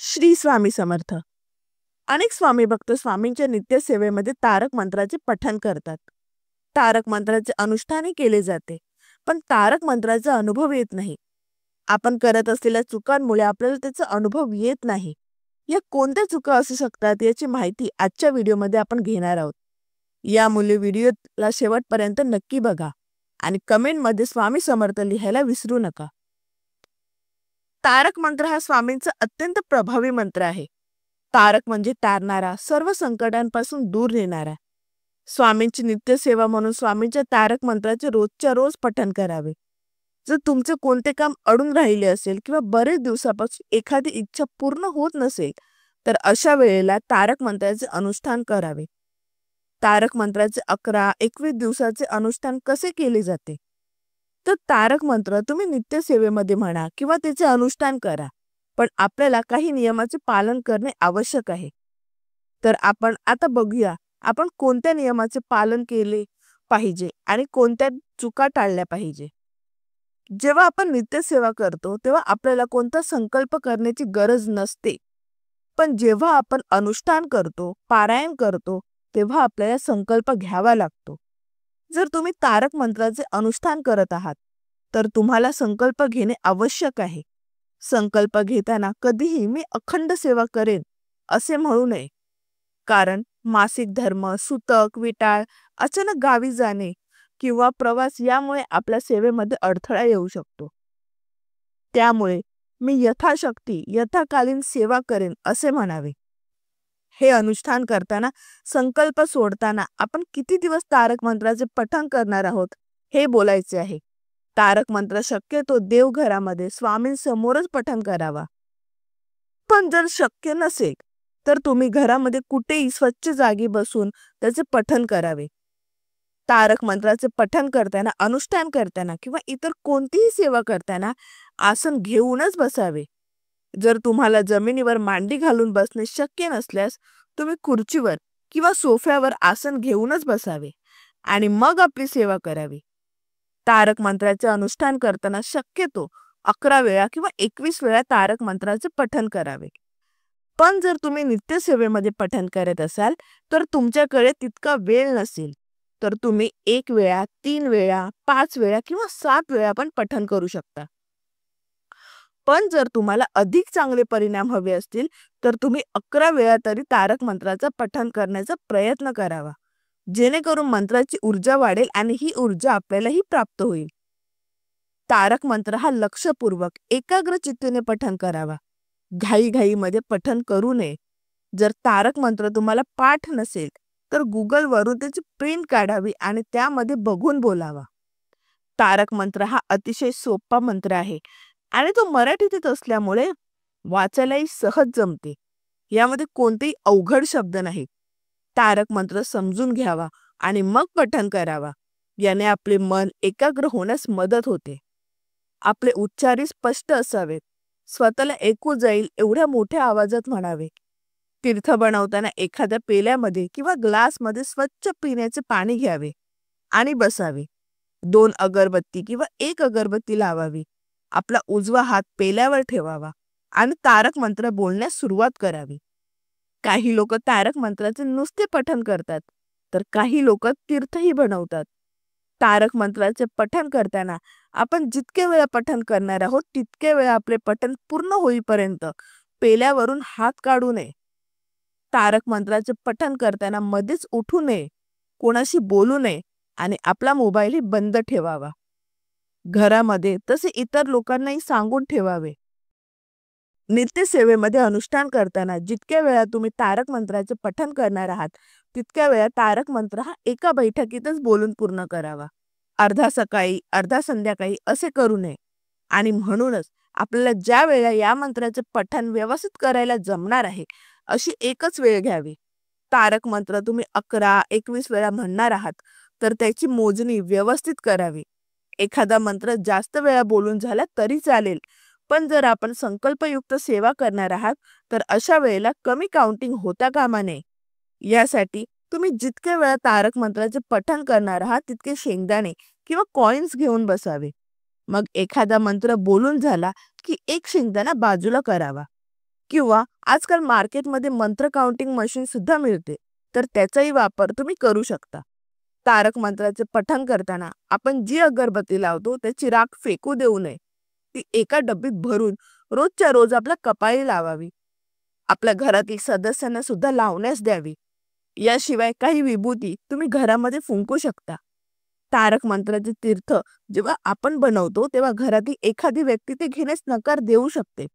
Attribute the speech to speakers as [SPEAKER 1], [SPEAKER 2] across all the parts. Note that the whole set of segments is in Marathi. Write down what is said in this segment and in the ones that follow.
[SPEAKER 1] श्री स्वामी समर्थ. अनेक स्वामी भक्त स्वामींच्या नित्यसेवेमध्ये तारक मंत्राचे पठण करतात. तारक मंत्राचे अनुष्ठानही केले जाते, पण तारक मंत्राचा अनुभव येत नाही. आपण करत असलेल्या चुकांमुळे आपल्याला त्याचा अनुभव येत नाही. या कोणत्या चुका असू शकतात याची माहिती आजच्या व्हिडिओमध्ये आपण घेणार आहोत. यामुळे व्हिडिओला शेवटपर्यंत नक्की बघा आणि कमेंटमध्ये स्वामी समर्थ लिहायला विसरू नका. तारक मंत्र हा स्वामींचा अत्यंत प्रभावी मंत्र आहे. तारक म्हणजे तारणारा, सर्व संकटांपासून दूर नेणारा. स्वामींची नित्यसेवा म्हणून स्वामींच्या तारक मंत्राचे रोजच्या रोज पठण करावे. जर तुमचे कोणते काम अडून राहिले असेल किंवा बरेच दिवसापासून एखादी इच्छा पूर्ण होत नसेल तर अशा वेळेला तारक मंत्राचे अनुष्ठान करावे. तारक मंत्राचे 11-21 दिवसाचे अनुष्ठान कसे केले जाते? तर तारक मंत्र तुम्ही नित्यसेवेमध्ये म्हणा किंवा त्याचे अनुष्ठान करा, पण आपल्याला काही नियमाचे पालन करणे आवश्यक आहे. तर आपण आता बघूया आपण कोणत्या नियमाचे पालन केले पाहिजे आणि कोणत्या चुका टाळल्या पाहिजे. जेव्हा आपण नित्यसेवा करतो तेव्हा आपल्याला कोणता संकल्प करण्याची गरज नसते, पण जेव्हा आपण अनुष्ठान करतो, पारायण करतो, तेव्हा आपल्याला संकल्प घ्यावा लागतो. जर तुम्ही तारक मंत्राचे अनुष्ठान करत आहात तर तुम्हाला संकल्प घेणे आवश्यक आहे. संकल्प घेताना कधीही मी अखंड सेवा करेन असे म्हणू नये, कारण मासिक धर्म, सुतक, विटाळ, अचानक गावी जाणे किंवा प्रवास यामुळे आपल्या सेवेमध्ये अडथळा येऊ शकतो. त्यामुळे मी यथाशक्ती यथाकालीन सेवा करेन असे म्हणावे. हे अनुष्ठान करताना संकल्प सोडताना आपण किती दिवस तारक मंत्राचे पठण करणार आहोत हे बोलायचे आहे. तारक मंत्र शक्यतो देवघरामध्ये स्वामींसमोरच पठण करावा. पण जर शक्य नसेल तर तुम्ही घरामध्ये कुठेही स्वच्छ जागी बसून त्याचे पठण करावे. तारक मंत्राचे पठण करताना, अनुष्ठान करताना किंवा इतर कोणतीही सेवा करताना आसन घेऊनच बसावे. जर तुम्हाला जमिनीवर मांडी घालून बसणे शक्य नसल्यास तुम्ही खुर्चीवर किंवा सोफ्यावर आसन घेऊनच बसावे आणि मग आपली सेवा करावी. तारक मंत्राचे अनुष्ठान करताना शक्यतो 11 वेळा किंवा 21 वेळा तारक मंत्राचे पठण करावे. पण जर तुम्ही नित्यसेवेमध्ये पठण करत असाल तर तुमच्याकडे तितका वेळ नसेल तर तुम्ही 1 वेळा, 3 वेळा, 5 वेळा किंवा 7 वेळा पण पठण करू शकता. पण जर तुम्हाला अधिक चांगले परिणाम हवे असतील तर तुम्ही 11 वेळा तरी तारक मंत्राचा पठण करण्याचा प्रयत्न करावा, जेणेकरून मंत्राची ऊर्जा वाढेल आणि ही ऊर्जा आपल्यालाही प्राप्त होईल. तारक मंत्र हा लक्षपूर्वक एकाग्र चित्ताने पठण करावा. घाईघाईमध्ये पठण करू नये. जर तारक मंत्र तुम्हाला पाठ नसेल तर गुगलवरून त्याची प्रिंट काढावी आणि त्यामध्ये बघून बोलावा. तारक मंत्र हा अतिशय सोपा मंत्र आहे आणि तो मराठीत असल्यामुळे वाचायलाही सहज जमते. यामध्ये कोणतेही अवघड शब्द नाहीत. तारक मंत्र समजून घ्यावा आणि मग पठण करावा. याने आपले मन एकाग्र होण्यास मदत होते. आपले उच्चारही स्पष्ट असावेत. स्वतःला ऐकू जाईल एवढ्या मोठ्या आवाजात म्हणावे. तीर्थ बनवताना एखाद्या पेल्यामध्ये किंवा ग्लासमध्ये स्वच्छ पिण्याचे पाणी घ्यावे आणि बसावे. 2 अगरबत्ती किंवा 1 अगरबत्ती लावावी. आपला उजवा हात पेल्यावर ठेवावा आणि तारक मंत्र बोलण्यास सुरुवात करावी. काही लोक तारक मंत्राचे नुसते पठण करतात तर काही लोक तीर्थही बनवतात. तारक मंत्राचे पठण करताना आपण जितके वेळा पठण करणार आहोत तितके वेळा आपले पठण पूर्ण होईपर्यंत पेल्यावरून हात काढू नये. तारक मंत्राचे पठण करताना मध्येच उठू नये, कोणाशी बोलू नये आणि आपला मोबाईलही बंद ठेवावा. घरामध्ये तसे इतर लोकांनाही सांगून ठेवावे. नित्यसेवेमध्ये अनुष्ठान करताना जितक्या वेळा तुम्ही तारक मंत्राचे पठण करणार आहात तितक्या वेळा तारक मंत्र हा एका बैठकीतच बोलून पूर्ण करावा. अर्धा सकाळी, अर्धा संध्याकाळी असे करू नये. आणि म्हणूनच आपल्याला ज्या वेळेला या मंत्राचे पठण व्यवस्थित करायला जमणार आहे अशी एकच वेळ घ्यावी. तारक मंत्र तुम्ही 11-21 वेळा म्हणणार आहात तर त्याची मोजणी व्यवस्थित करावी. एखादा मंत्र जास्त वेळा बोलून झाला तरी चालेल, पण जर आपण संकल्पयुक्त सेवा करणार आहात तर अशा वेळेला कमी काउंटिंग होता कामा नये. यासाठी तुम्ही जितक्या वेळा तारक मंत्राचे पठण करणार आहात तितके शेंगदाणे किंवा कॉइन्स घेऊन बसावे. मग एखादा मंत्र बोलून झाला की 1 शेंगदाणा बाजूला करावा. किंवा आजकाल मार्केटमध्ये मंत्र काउंटिंग मशीन सुद्धा मिळते, तर त्याचाही वापर तुम्ही करू शकता. तारक मंत्राचे पठण करताना आपण जी अगरबत्ती लावतो त्याची राख फेकू देऊ नये. ती एका डब्बीत भरून रोजच्या रोज आपल्या कपाळी लावावी. आपल्या घरातील सदस्यांना सुद्धा लावण्यास द्यावी. याशिवाय काही विभूती तुम्ही घरामध्ये फुंकू शकता. तारक मंत्राचे तीर्थ जेव्हा आपण बनवतो तेव्हा घरातील एखादी व्यक्ती ते घेण्यास नकार देऊ शकते.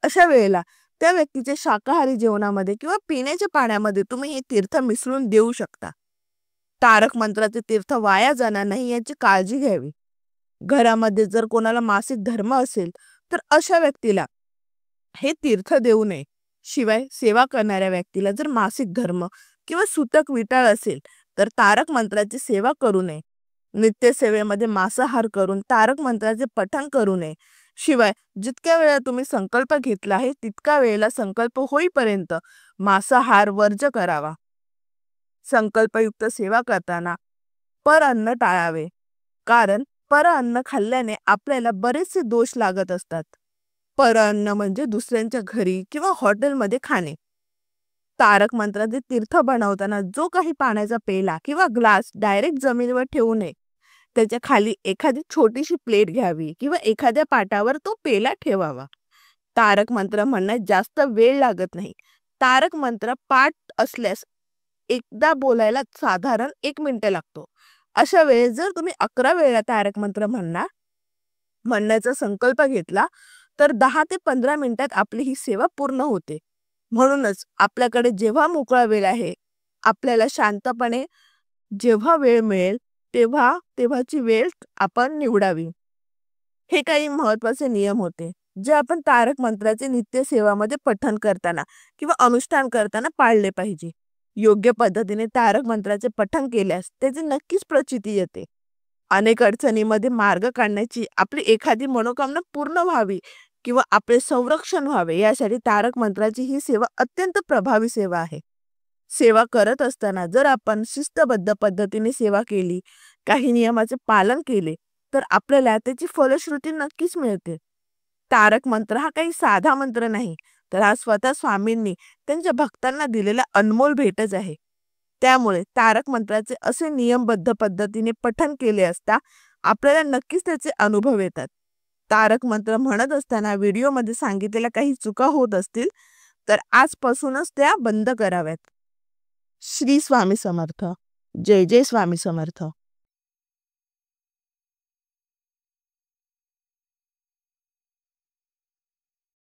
[SPEAKER 1] अशा वेळेला त्या व्यक्तीच्या शाकाहारी जेवणामध्ये किंवा पिण्याच्या पाण्यामध्ये तुम्ही हे तीर्थ मिसळून देऊ शकता. तारक मंत्राचे तीर्थ वाया जाणार नाही याची काळजी घ्यावी. घरामध्ये जर कोणाला मासिक धर्म असेल तर अशा व्यक्तीला हे तीर्थ देऊ नये. शिवाय सेवा करणाऱ्या व्यक्तीला जर मासिक धर्म किंवा सुतक विटाळ असेल तर तारक मंत्राची सेवा करू नये. नित्यसेवेमध्ये मांसाहार करून तारक मंत्राचे पठण करू नये. शिवाय जितक्या वेळा तुम्ही संकल्प घेतला आहे तितक्या वेळेला संकल्प होईपर्यंत मांसाहार वर्ज करावा. संकल्पयुक्त सेवा करताना परअन्न टाळावे, कारण परअन्न खाल्ल्याने आपल्याला बरेचसे दोष लागत असतात. परअन्न म्हणजे दुसऱ्यांच्या घरी किंवा हॉटेलमध्ये खाणे. तारक मंत्राचे तीर्थ बनवताना जो काही पाण्याचा पेला किंवा ग्लास डायरेक्ट जमिनीवर ठेवू नये. त्याच्या खाली एखादी छोटीशी प्लेट घ्यावी किंवा एखाद्या पाटावर तो पेला ठेवावा. तारक मंत्र म्हणण्यास जास्त वेळ लागत नाही. तारक मंत्र पाठ असल्यास एकदा बोलायला साधारण 1 मिनिट लागतो. अशा वेळेस जर तुम्ही 11 वेळा तारक मंत्र म्हणण्याचा संकल्प घेतला तर 10 ते 15 मिनिटात आपली ही सेवा पूर्ण होते. म्हणूनच आपल्याकडे जेव्हा मोकळा वेळ आहे, आपल्याला शांतपणे जेव्हा वेळ मिळेल तेव्हाची वेळ आपण निवडावी. हे काही महत्त्वाचे नियम होते जे आपण तारक मंत्राचे नित्य सेवामध्ये पठण करताना किंवा अनुष्ठान करताना पाळले पाहिजे. योग्य पद्धतीने तारक मंत्राचे पठण केल्यास त्याची नक्कीच प्रचिती येते. अनेक अडचणीमध्ये मार्ग काढण्याची आपली एखादी मनोकामना पूर्ण व्हावी किंवा आपले संरक्षण व्हावे यासाठी तारक मंत्राची ही सेवा अत्यंत प्रभावी सेवा आहे. सेवा करत असताना जर आपण शिस्तबद्ध पद्धतीने सेवा केली, काही नियमाचे पालन केले तर आपल्याला त्याची फलश्रुती नक्कीच मिळते. तारक मंत्र हा काही साधा मंत्र नाही, तर हा स्वतः स्वामींनी त्यांच्या भक्तांना दिलेला अनमोल भेटच आहे. त्यामुळे तारक मंत्राचे असे नियमबद्ध पद्धतीने पठण केले असता आपल्याला नक्कीच त्याचे अनुभव येतात. तारक मंत्र म्हणत असताना व्हिडिओमध्ये सांगितलेल्या काही चुका होत असतील तर आजपासूनच त्या बंद कराव्यात. श्री स्वामी समर्थ. जय जय स्वामी समर्थ.